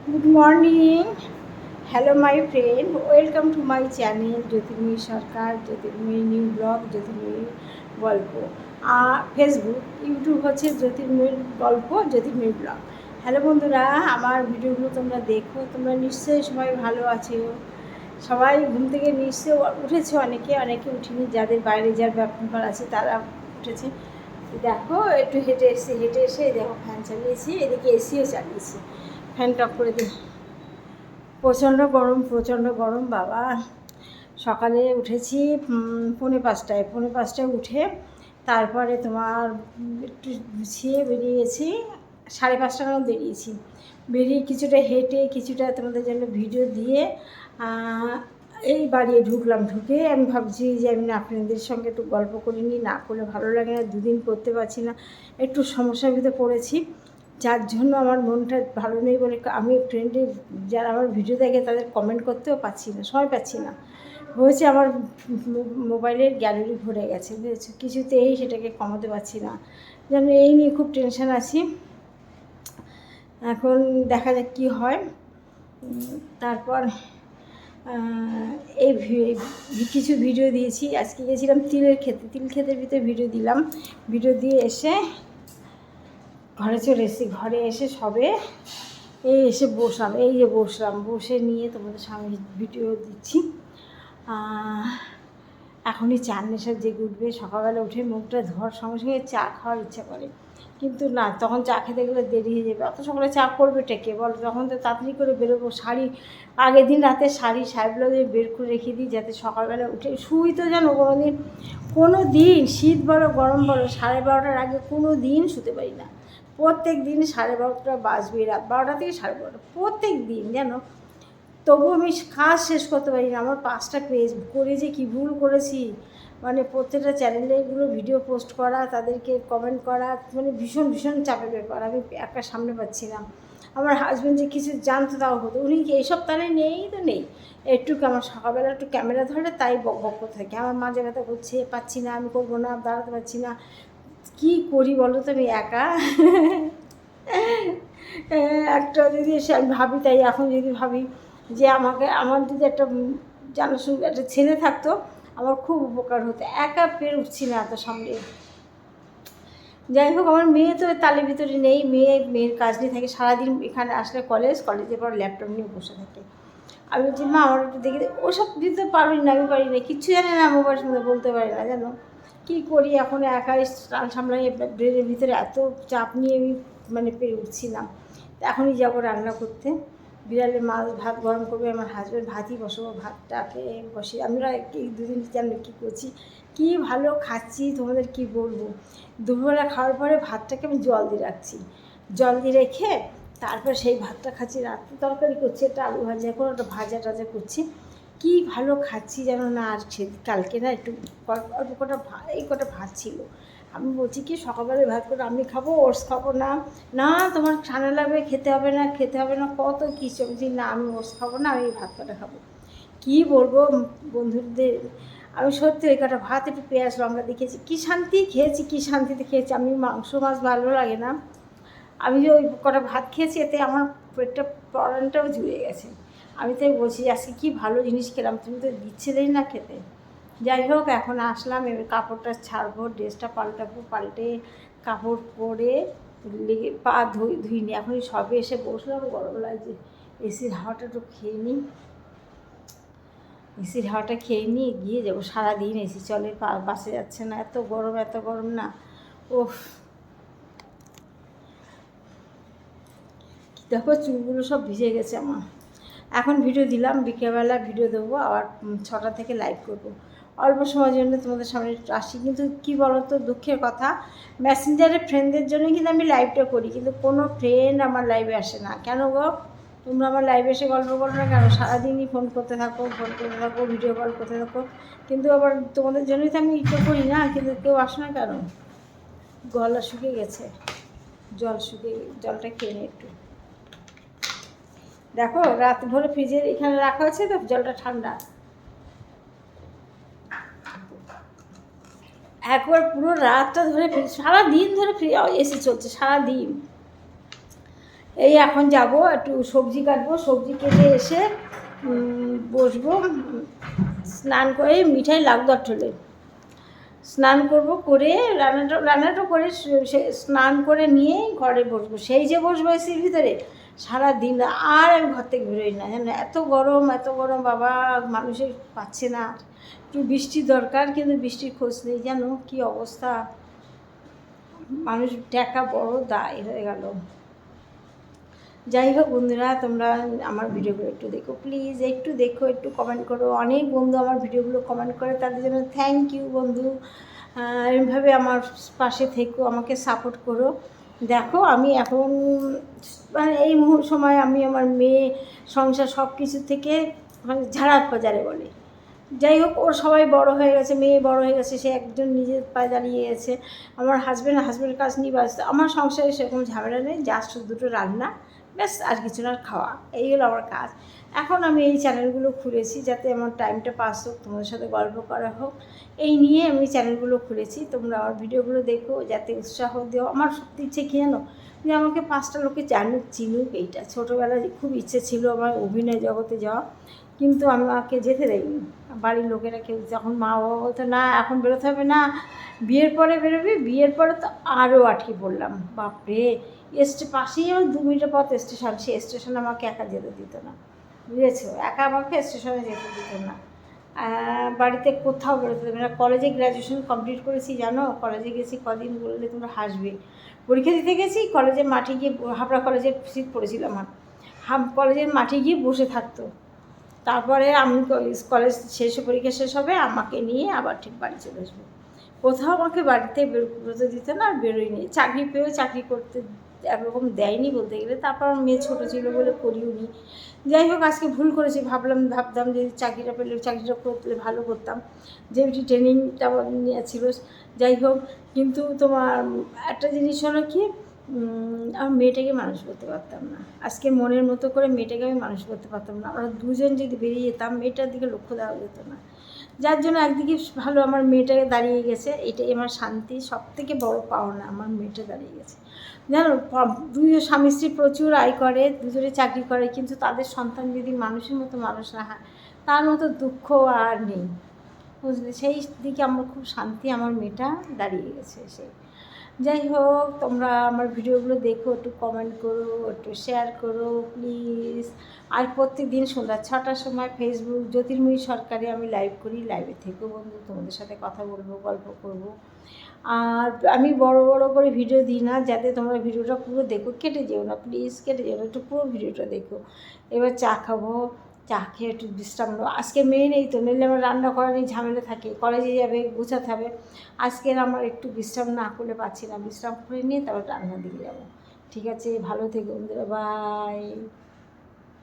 Good morning. Hello my friend, welcome to my channel Jyotirmoyee Sarkar, Jyotirmoyee new blog, Jyotirmoyee গল্প। Facebook, YouTube হচ্ছে জ্যোতির্ময়ীর গল্প, জ্যোতির্ময়ী blog. Hello বন্ধুরা, আমার ভিডিওগুলো তোমরা দেখো। তোমরা নিশ্চয়ই সবাই ভালো আছো। সবাই ঘুম থেকে নিশ্চয়ই উঠেছে, অনেকে অনেকে উঠিনি। যাদের বাইরে যার ব্যাপার আছে তারা উঠেছে। দেখো একটু হেঁটে এসে দেখো ফ্যান চালিয়েছি, এদিকে এসিও চালিয়েছি। ফ্যানটা অফ করে দিই। প্রচণ্ড গরম বাবা। সকালে উঠেছি পৌনে পাঁচটায় উঠে তারপরে তোমার একটু গুছিয়ে বেরিয়েছি। 5:30 নাগাদ বেরিয়েছি। বেরিয়ে কিছুটা হেঁটে কিছুটা তোমাদের জন্য ভিডিও দিয়ে এই বাড়ি ঢুকলাম। ঢুকে আমি ভাবছি যে আমি না আপনাদের সঙ্গে একটু গল্প করিনি, না করলে ভালো লাগে না। দুদিন করতে পারছি না, একটু সমস্যার ভিতরে পড়েছি, যার জন্য আমার মনটা ভালো নেই বলে আমি ফ্রেন্ডে যারা আমার ভিডিও দেখে তাদের কমেন্ট করতেও পারছি না, সময় পাচ্ছি না। হয়েছে আমার মোবাইলের গ্যালারি ভরে গেছে, বুঝেছো, কিছুতেই সেটাকে কমাতে পারছি না। যেন এই নিয়ে খুব টেনশান আছি। এখন দেখা যাক কী হয়। তারপর এই কিছু ভিডিও দিয়েছি। আজকে গেছিলাম তিল ক্ষেতের ভিতরে ভিডিও দিলাম। ভিডিও দিয়ে এসে ঘরে চলে এসেছি। ঘরে এসে সবে এসে বসলাম। বসে নিয়ে তোমাদের সামনে ভিডিও দিচ্ছি। এখনই চার নেশা জেগে উঠবে। সকালবেলা উঠে মুখটা ধোয়ার সঙ্গে সঙ্গে চা খাওয়ার ইচ্ছা করে, কিন্তু না, তখন চা খেতে গেলে দেরি হয়ে যাবে। অত সকালে চা করবে টেকে বল? তখন তো তাড়াতাড়ি করে বেরোবো। আগের দিন রাতে শাড়ি ব্লাউজে বের করে রেখে দিই, যাতে সকালবেলা উঠে শুই। তো জানো কোনো দিন শীত বলো গরম বলো 12:30টার আগে কোনো দিন শুতে পারি না। প্রত্যেক দিন 12:30 বাজবে, রাত 12টা থেকে 12:30 প্রত্যেক দিন জানো। তবু আমি কাজ শেষ করতে পারি না। আমার 5টা পেজ করে যে কী ভুল করেছি, মানে প্রত্যেকটা চ্যানেলেগুলো ভিডিও পোস্ট করা, তাদেরকে কমেন্ট করা, মানে ভীষণ ভীষণ চাপের ব্যাপার। আমি একা সামনে পাচ্ছি না। আমার হাজব্যান্ড যে কিছু জানতো তাও হতো, উনি এইসব তাহলে নেই তো নেই। একটু আমার সকালবেলা একটু ক্যামেরা ধরে তাই বক বক করতে থাকে। আমার মাঝে ব্যথা করছে, পাচ্ছি না, আমি করবো না, দাঁড়াতে পারছি না। কী করি বলো তো, আমি একা। একটা যদি আমি ভাবি, তাই এখন যদি ভাবি যে আমার যদি একটা জানাশোনা একটা ছেলে থাকতো, আমার খুব উপকার হতো। একা পেরে উঠছি না এত সামনে। যাই হোক, আমার মেয়ে তো তালের ভিতরে নেই। মেয়ের কাজ নিয়ে থাকে সারাদিন। এখানে আসলে কলেজের পর ল্যাপটপ নিয়ে বসে থাকে। আমি বলছি মা আমার একটু দেখে ওসব দিতে পারি না, আমি পারি না, কিচ্ছু জানে না, মোবাইল সঙ্গে বলতে পারি না জানো। কী করি এখন, একাই সামলাই। ব্রেনের ভিতরে এত চাপ নিয়ে আমি মানে পেরে উঠছিলাম। এখনই যাবো রান্না করতে। বিড়ালে মাছ ভাত গরম করবে, আমার হাজব্যান্ড ভাতই বসাবো। ভাতটাকে বসে আমরা এই দুদিন জানো কী করছি, কী ভালো খাচ্ছি তোমাদের কি বলবো। দুপুরবেলা খাওয়ার পরে ভাতটাকে আমি জল দিয়ে রাখছি। জল দিয়ে রেখে তারপর সেই ভাতটা খাচ্ছি। রাত্রে তরকারি করছি, একটা আলু ভাজা, কোনো একটা ভাজা টাজা করছি। কী ভালো খাচ্ছি জানো না। আর কালকে না একটু অল্প কটা ভাত ছিল। আমি বলছি কি সকালবেলায় ভাত করে আমি খাবো, ওটস খাবো না। না তোমার ঠান্ডা লাগবে, খেতে হবে না, কত কিছু। বলছি না, আমি ওটস খাবো না, আমি ভাত কটা খাবো। কী বলবো বন্ধুদের, আমি সত্যি ওই কটা ভাত একটু পেঁয়াজ লঙ্কা দিয়ে খেয়েছি, কী শান্তি খেয়েছি, কী শান্তিতে খেয়েছি। আমি মাংস মাছ ভালো লাগে না, আমি যে ওই কটা ভাত খেয়েছি এতে আমার পেটটা পরানটাও জুড়ে গেছে। আমি তাই বলছি আজকে কী ভালো জিনিস খেলাম, তুমি তো দিচ্ছিলেই না খেতে। যাই হোক, এখন আসলাম, এবার কাপড়টা ছাড়বো, ড্রেসটা পাল্টাবো। পাল্টে কাপড় পরে পা ধুইনি, এখনই সবে এসে বসলাম। গরম লাগছে, এসির হাওয়াটা একটু খেয়ে নিই। এসির হাওয়াটা খেয়ে নিয়ে গিয়ে যাবো। সারাদিন এসি চলে, বাসে যাচ্ছে না, এত গরম না। ওফ, দেখো চুলগুলো সব ভিজে গেছে আমার। এখন ভিডিও দিলাম, বিকেলবেলা ভিডিও দেবো, আবার 6টা থেকে লাইভ করব। অল্প সময়ের জন্য তোমাদের সামনে আসি, কিন্তু কী বলো তো, দুঃখের কথা, মেসেঞ্জারে ফ্রেন্ডদের জন্য কিন্তু আমি লাইভটা করি, কিন্তু কোনো ফ্রেন্ড আমার লাইভে আসে না। কেন গো, তোমরা আমার লাইভে এসে গল্প করো না কেন? সারাদিনই ফোন করতে থাকো, ভিডিও কল করতে থাকো, কিন্তু আবার তোমাদের জন্যই তো আমি ইটো করি না, কিন্তু কেউ আসে না কেন? গলা শুকিয়ে গেছে, জলটা খেয়ে নিই একটু। দেখো রাত ভরে ফ্রিজের এখানে রাখা আছে তো, জলটা ঠান্ডা। একবার পুরো রাতটা ধরে সারাদিন ধরে এসি চলছে সারাদিন। এই এখন যাব একটু সবজি কাটবো, সবজি কেটে এসে বসবো, স্নান করে মিঠাই লাগতো ঠোলে, স্নান করব, করে রান্নাটা করে স্নান করে নিয়েই ঘরে বসবো। সেই যে বসবো এসির ভিতরে সারা দিন, আর আমি ঘর থেকে বেরোই না, জানো এত গরম বাবা, মানুষের পাচ্ছে না। একটু বৃষ্টির দরকার, কিন্তু বৃষ্টির খোঁজ নেই, জানো কি অবস্থা, মানুষ টাকা বড় দায় হয়ে গেল। যাই হোক বন্ধুরা, তোমরা আমার ভিডিওগুলো একটু দেখো প্লিজ, একটু দেখো, একটু কমেন্ট করো। অনেক বন্ধু আমার ভিডিওগুলো কমেন্ট করে, তাদের জন্য থ্যাংক ইউ বন্ধু। এভাবে আমার পাশে থেকো, আমাকে সাপোর্ট করো। দেখো আমি এখন মানে এই সময় আমি আমার মেয়ে সংসার সব কিছু থেকে মানে ঝাড়াত বাজারে বলে, যাই হোক ওর সবাই বড় হয়ে গেছে, মেয়ে বড় হয়ে গেছে, সে একজন নিজের পায়ে দাঁড়িয়ে গেছে। আমার হাজব্যান্ডের কাজ নিয়ে ব্যস্ত, আমার সংসারে সেরকম ঝামেলা নেই, জাস্ট দুটো রান্না, ব্যাস, আর কিছু না, খাওয়া, এই হলো আমার কাজ। এখন আমি এই চ্যানেলগুলো খুলেছি যাতে আমার টাইমটা পাস হোক, তোমাদের সাথে গল্প করা হোক, এই নিয়ে আমি চ্যানেলগুলো খুলেছি। তোমরা আমার ভিডিওগুলো দেখো, যাতে উৎসাহ দিও। আমার সত্যি ইচ্ছে কী জানো, যে আমাকে 5টা লোকে জানুক, চিনুক, এইটা ছোটোবেলায় খুব ইচ্ছে ছিল আমার অভিনয় জগতে যাওয়া, কিন্তু আমাকে যেতে দেয়নি বাড়ির লোকেরা কেউ। যখন মা বাবা বলতো না এখন বেরোতে হবে না, বিয়ের পরে বেরোবি, বিয়ের পরে তো আরও আটকে পড়লাম, বাপরে, পাশেই আমার 2 মিনিটের পথ স্টেশন, সেই স্টেশনে আমাকে একা যেতে দিত না, বুঝেছো, একা আমাকে স্টেশনে যেতে দিত না, বাড়িতে কোথাও বেরোতে দেবে না। কলেজে গ্র্যাজুয়েশন কমপ্লিট করেছি, জানো কলেজে গেছি কদিন, বললে তোমরা হাসবে, পরীক্ষা দিতে গেছি কলেজের মাঠে গিয়ে, হাবড়া কলেজে সিট পড়েছিলাম, কলেজের মাঠে গিয়ে বসে থাকতো, তারপরে আমি কলেজ শেষ, পরীক্ষা শেষ হবে, আমাকে নিয়ে আবার ঠিক বাড়ি চলে আসবো। কোথাও আমাকে বাড়িতে বেরোতে দিত না, আর বেরোয়নি। চাকরি পেয়েও চাকরি করতে একরকম দেয়নি বলতে গেলে, তারপর মেয়ে ছোটো ছিল বলে করিওনি। যাই হোক, আজকে ভুল করেছি, ভাবতাম যে চাকরিটা পেলে, চাকরিটা করতে ভালো করতাম, যেহেতু ট্রেনিংটা নিয়েছিল। যাই হোক, কিন্তু তোমার একটা জিনিস হলো কি, আমার মেয়েটাকে মানুষ করতে পারতাম না, আজকে মনের মতো করে মেয়েটাকে আমি মানুষ করতে পারতাম না। আমরা দুজন যদি বেরিয়ে যেতাম, মেয়েটার দিকে লক্ষ্য দেওয়া যেত না, যার জন্য একদিকে ভালো আমার মেয়েটাকে দাঁড়িয়ে গেছে, এটাই আমার শান্তি, সব থেকে বড়ো পাওনা, আমার মেয়েটা দাঁড়িয়ে গেছে। জানো, দুই স্বামী স্ত্রী প্রচুর আয় করে, দুজনে চাকরি করে, কিন্তু তাদের সন্তান যদি মানুষের মতো মানুষ না হয়, তার মতো দুঃখ আর নেই, বুঝলে, সেই দিকে আমার খুব শান্তি, আমার মেয়েটা দাঁড়িয়ে গেছে সেই। যাই হোক, তোমরা আমার ভিডিওগুলো দেখো, একটু কমেন্ট করো, একটু শেয়ার করো প্লিজ। আর প্রত্যেক দিন সন্ধ্যা 6টার সময় ফেসবুক জ্যোতির্ময়ী সরকারে আমি লাইভ করি, লাইভে থেকো বন্ধু, তোমাদের সাথে কথা বলবো, গল্প করব। আর আমি বড় করে ভিডিও দিই না, যাতে তোমরা ভিডিওটা পুরো দেখো, কেটে যেও না প্লিজ, কেটে যেও না, একটু পুরো ভিডিওটা দেখো। এবার চা খাবো, চা খেয়ে একটু বিশ্রাম নেবো। আজকে মেয়ে নেই তো, নইলে আমার রান্না করা নিয়ে ঝামেলা থাকে, কলেজে যাবে, গোছাতে হবে। আজকের আমার একটু বিশ্রাম না করলে পাচ্ছি না, বিশ্রাম করে নিয়ে তারপর রান্নার দিকে যাবো। ঠিক আছে, ভালো থেকো বন্ধুরা, বাই।